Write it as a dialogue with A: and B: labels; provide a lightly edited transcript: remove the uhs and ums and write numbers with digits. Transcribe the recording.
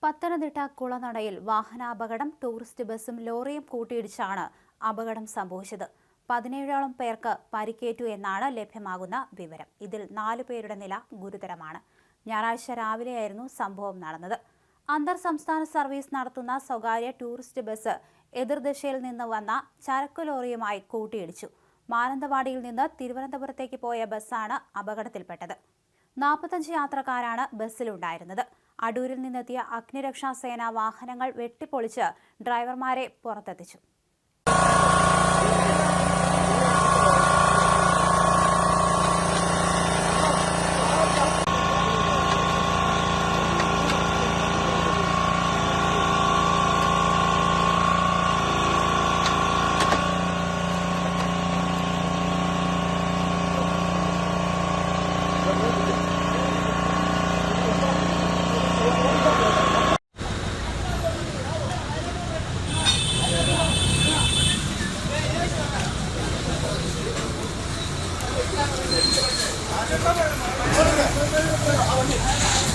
A: Pathanamthitta കുളനടയിൽ വാഹനാപകടം. Tourist ബസും ലോറിയും കൂട്ടിയിടിച്ചാണ് അപകടം സംഭവിച്ചത്. 17ഓളം പേർക്ക് പരിക്കേറ്റു എന്നാണ് ലഭ്യമാകുന്ന വിവരം. ഇതിൽ 4 പേരുടെ നില ഗുരുതരമാണ്. ഞായറാഴ്ച രാവിലെയായിരുന്നു സംഭവം നടന്നത്. അന്തർ സംസ്ഥാന സർവീസ് നടത്തുന്ന സ്വകാര്യ ടൂറിസ്റ്റ് ബസ് എതിർദിശയിൽ നിന്ന് വന്ന ചരക്കു ലോറിയുമായി കൂട്ടിയിടിച്ചു. മാനന്തവാടിയിൽ നിന്ന് തിരുവനന്തപുരത്തേക്ക് പോയ ബസ്സാണ് അപകടത്തിൽപ്പെട്ടത്. 45 യാത്രക്കാരാണ് ബസ്സിലുണ്ടായിരുന്നത്. അടൂരിൽ നിന്നെത്തിയ അഗ്നിരക്ഷാസേന വാഹനങ്ങൾ വെട്ടിപ്പൊളിച്ച് ഡ്രൈവർമാരെ പുറത്തെത്തിച്ചു.
B: Hadi bakalım.